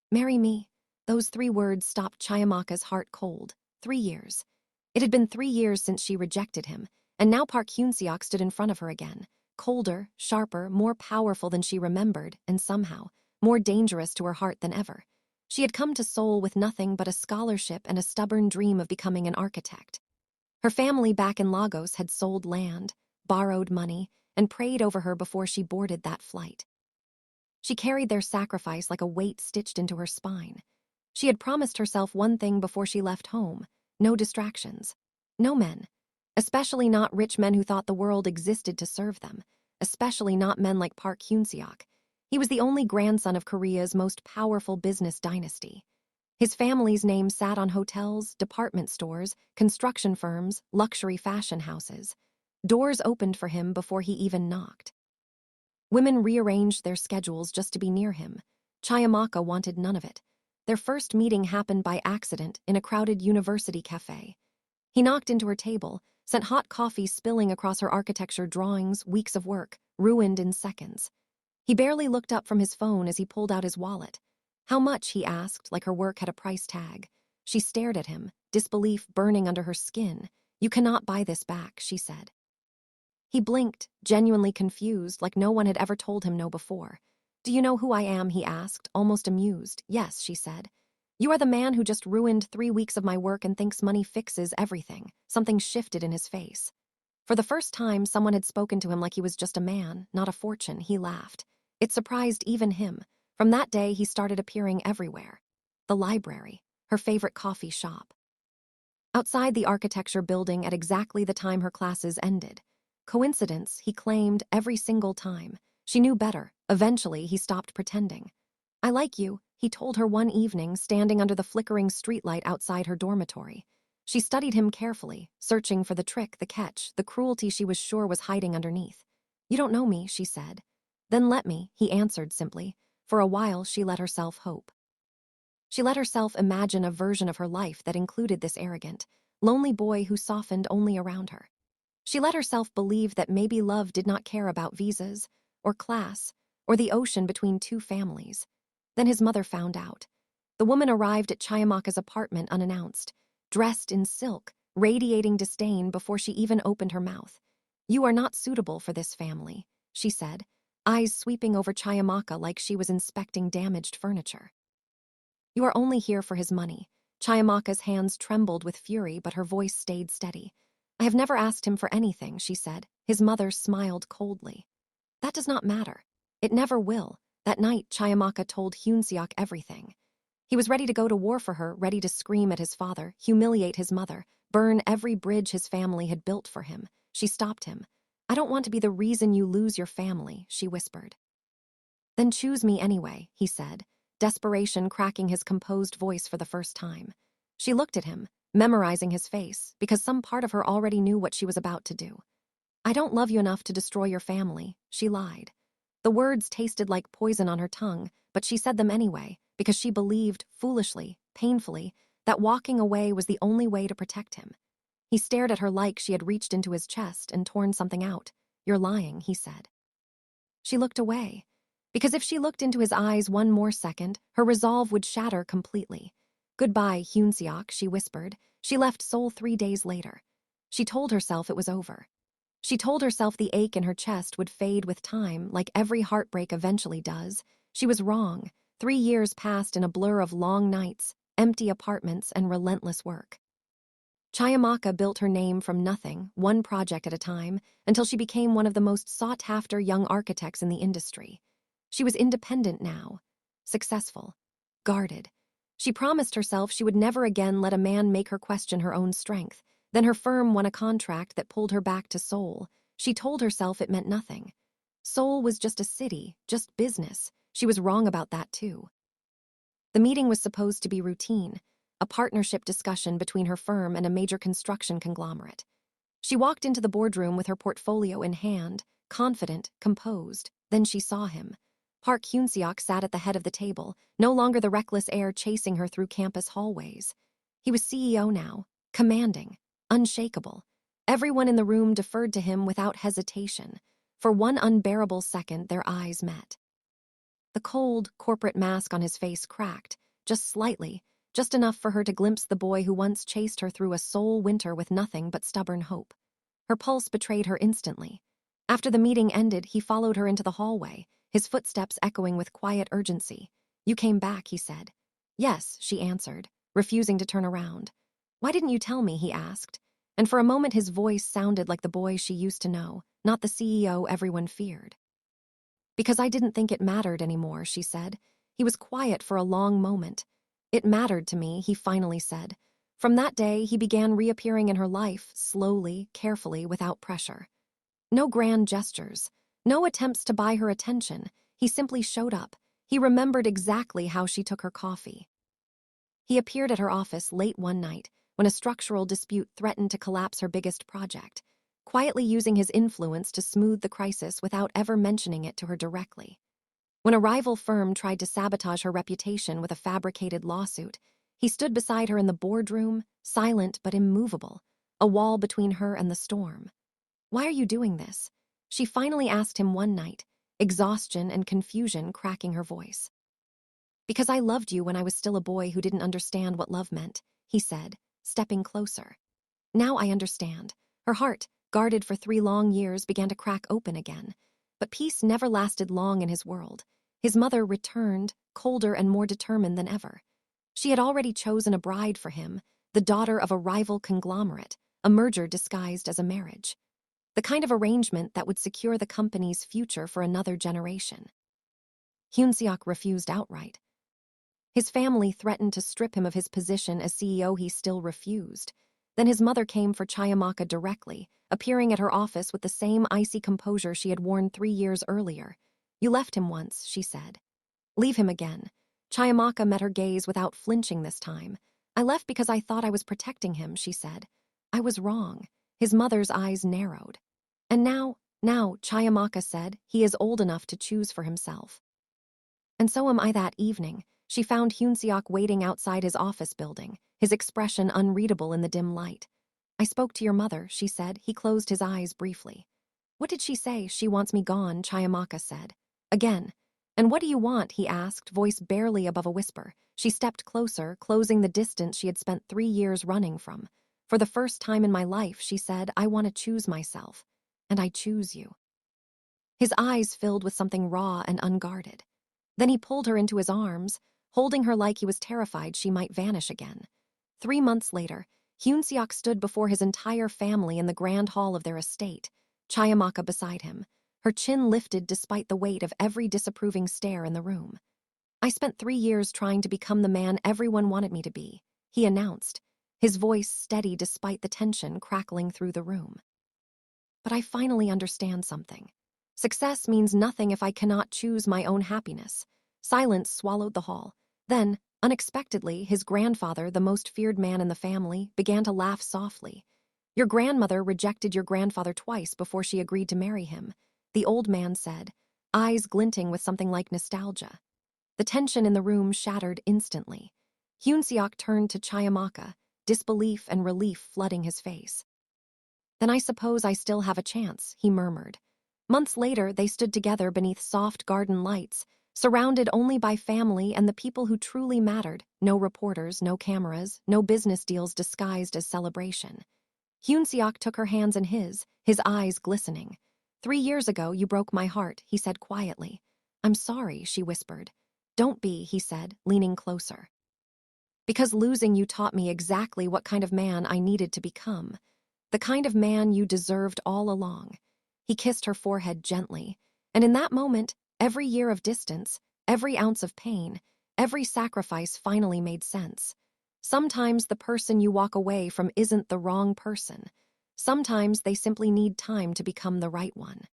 Marry me. Those 3 words stopped Chiamaka's heart cold. 3 years. It had been 3 years since she rejected him, and now Park Hyunseok stood in front of her again. Colder, sharper, more powerful than she remembered, and somehow, more dangerous to her heart than ever. She had come to Seoul with nothing but a scholarship and a stubborn dream of becoming an architect. Her family back in Lagos had sold land, borrowed money, and prayed over her before she boarded that flight. She carried their sacrifice like a weight stitched into her spine. She had promised herself one thing before she left home: no distractions, no men, especially not rich men who thought the world existed to serve them, especially not men like Park Hyunseok. He was the only grandson of Korea's most powerful business dynasty. His family's name sat on hotels, department stores, construction firms, luxury fashion houses. Doors opened for him before he even knocked. Women rearranged their schedules just to be near him. Chiamaka wanted none of it. Their first meeting happened by accident in a crowded university cafe. He knocked into her table, sent hot coffee spilling across her architecture drawings, weeks of work, ruined in seconds. He barely looked up from his phone as he pulled out his wallet. How much, he asked, like her work had a price tag. She stared at him, disbelief burning under her skin. You cannot buy this back, she said. He blinked, genuinely confused, like no one had ever told him no before. Do you know who I am, he asked, almost amused. Yes, she said. You are the man who just ruined 3 weeks of my work and thinks money fixes everything. Something shifted in his face. For the first time, someone had spoken to him like he was just a man, not a fortune. He laughed. It surprised even him. From that day, he started appearing everywhere. The library, her favorite coffee shop. Outside the architecture building at exactly the time her classes ended. Coincidence, he claimed, every single time. She knew better. Eventually, he stopped pretending. I like you, he told her one evening, standing under the flickering streetlight outside her dormitory. She studied him carefully, searching for the trick, the catch, the cruelty she was sure was hiding underneath. You don't know me, she said. Then let me, he answered simply. For a while, she let herself hope. She let herself imagine a version of her life that included this arrogant, lonely boy who softened only around her. She let herself believe that maybe love did not care about visas, or class, or the ocean between 2 families. Then his mother found out. The woman arrived at Chiamaka's apartment unannounced, dressed in silk, radiating disdain before she even opened her mouth. You are not suitable for this family, she said, eyes sweeping over Chiamaka like she was inspecting damaged furniture. You are only here for his money. Chiamaka's hands trembled with fury, but her voice stayed steady. I have never asked him for anything, she said. His mother smiled coldly. That does not matter. It never will. That night, Chiamaka told Hyunseok everything. He was ready to go to war for her, ready to scream at his father, humiliate his mother, burn every bridge his family had built for him. She stopped him. I don't want to be the reason you lose your family, she whispered. Then choose me anyway, he said, desperation cracking his composed voice for the first time. She looked at him, memorizing his face, because some part of her already knew what she was about to do. I don't love you enough to destroy your family, she lied. The words tasted like poison on her tongue, but she said them anyway, because she believed, foolishly, painfully, that walking away was the only way to protect him. He stared at her like she had reached into his chest and torn something out. You're lying, he said. She looked away, because if she looked into his eyes one more second, her resolve would shatter completely. Goodbye, Hyunseok, she whispered. She left Seoul 3 days later. She told herself it was over. She told herself the ache in her chest would fade with time, like every heartbreak eventually does. She was wrong. 3 years passed in a blur of long nights, empty apartments, and relentless work. Chiamaka built her name from nothing, one project at a time, until she became one of the most sought-after young architects in the industry. She was independent now, successful, guarded. She promised herself she would never again let a man make her question her own strength. Then her firm won a contract that pulled her back to Seoul. She told herself it meant nothing. Seoul was just a city, just business. She was wrong about that too. The meeting was supposed to be routine, a partnership discussion between her firm and a major construction conglomerate. She walked into the boardroom with her portfolio in hand, confident, composed. Then she saw him. Park Hyunseok sat at the head of the table, no longer the reckless heir chasing her through campus hallways. He was CEO now, commanding, unshakable. Everyone in the room deferred to him without hesitation. For one unbearable second, their eyes met. The cold, corporate mask on his face cracked, just slightly, just enough for her to glimpse the boy who once chased her through a Seoul winter with nothing but stubborn hope. Her pulse betrayed her instantly. After the meeting ended, he followed her into the hallway, his footsteps echoing with quiet urgency. "You came back," he said. "Yes," she answered, refusing to turn around. "Why didn't you tell me?" he asked. And for a moment his voice sounded like the boy she used to know, not the CEO everyone feared. "Because I didn't think it mattered anymore," she said. He was quiet for a long moment. "It mattered to me," he finally said. From that day, he began reappearing in her life, slowly, carefully, without pressure. No grand gestures, no attempts to buy her attention. He simply showed up. He remembered exactly how she took her coffee. He appeared at her office late one night when a structural dispute threatened to collapse her biggest project, quietly using his influence to smooth the crisis without ever mentioning it to her directly. When a rival firm tried to sabotage her reputation with a fabricated lawsuit, he stood beside her in the boardroom, silent but immovable, a wall between her and the storm. "Why are you doing this?" she finally asked him one night, exhaustion and confusion cracking her voice. "Because I loved you when I was still a boy who didn't understand what love meant," he said, stepping closer. "Now I understand." Her heart, guarded for 3 long years, began to crack open again. But peace never lasted long in his world. His mother returned, colder and more determined than ever. She had already chosen a bride for him, the daughter of a rival conglomerate, a merger disguised as a marriage. The kind of arrangement that would secure the company's future for another generation. Hyunseok refused outright. His family threatened to strip him of his position as CEO. He still refused. Then his mother came for Chiamaka directly, appearing at her office with the same icy composure she had worn 3 years earlier. "You left him once," she said. "Leave him again." Chiamaka met her gaze without flinching this time. "I left because I thought I was protecting him," she said. "I was wrong." His mother's eyes narrowed. "And now," Chiamaka said, "he is old enough to choose for himself." And so am I. That evening, she found Hyunseok waiting outside his office building, his expression unreadable in the dim light. "I spoke to your mother," she said. He closed his eyes briefly. "What did she say?" "She wants me gone," Chiamaka said. Again. "And what do you want?" he asked, voice barely above a whisper. She stepped closer, closing the distance she had spent 3 years running from. "For the first time in my life," she said, "I want to choose myself. And I choose you." His eyes filled with something raw and unguarded. Then he pulled her into his arms, holding her like he was terrified she might vanish again. 3 months later, Hyunseok stood before his entire family in the grand hall of their estate, Chiamaka beside him, her chin lifted despite the weight of every disapproving stare in the room. "I spent 3 years trying to become the man everyone wanted me to be," he announced, his voice steady despite the tension crackling through the room. "But I finally understand something. Success means nothing if I cannot choose my own happiness." Silence swallowed the hall. Then, unexpectedly, his grandfather, the most feared man in the family, began to laugh softly. "Your grandmother rejected your grandfather twice before she agreed to marry him," the old man said, eyes glinting with something like nostalgia. The tension in the room shattered instantly. Hyunseok turned to Chiamaka, disbelief and relief flooding his face. "Then I suppose I still have a chance," he murmured. Months later, they stood together beneath soft garden lights, surrounded only by family and the people who truly mattered. No reporters, no cameras, no business deals disguised as celebration. Hyunseok took her hands in his eyes glistening. "3 years ago, you broke my heart," he said quietly. "I'm sorry," she whispered. "Don't be," he said, leaning closer. "Because losing you taught me exactly what kind of man I needed to become. The kind of man you deserved all along." He kissed her forehead gently, and in that moment, every year of distance, every ounce of pain, every sacrifice finally made sense. Sometimes the person you walk away from isn't the wrong person. Sometimes they simply need time to become the right one.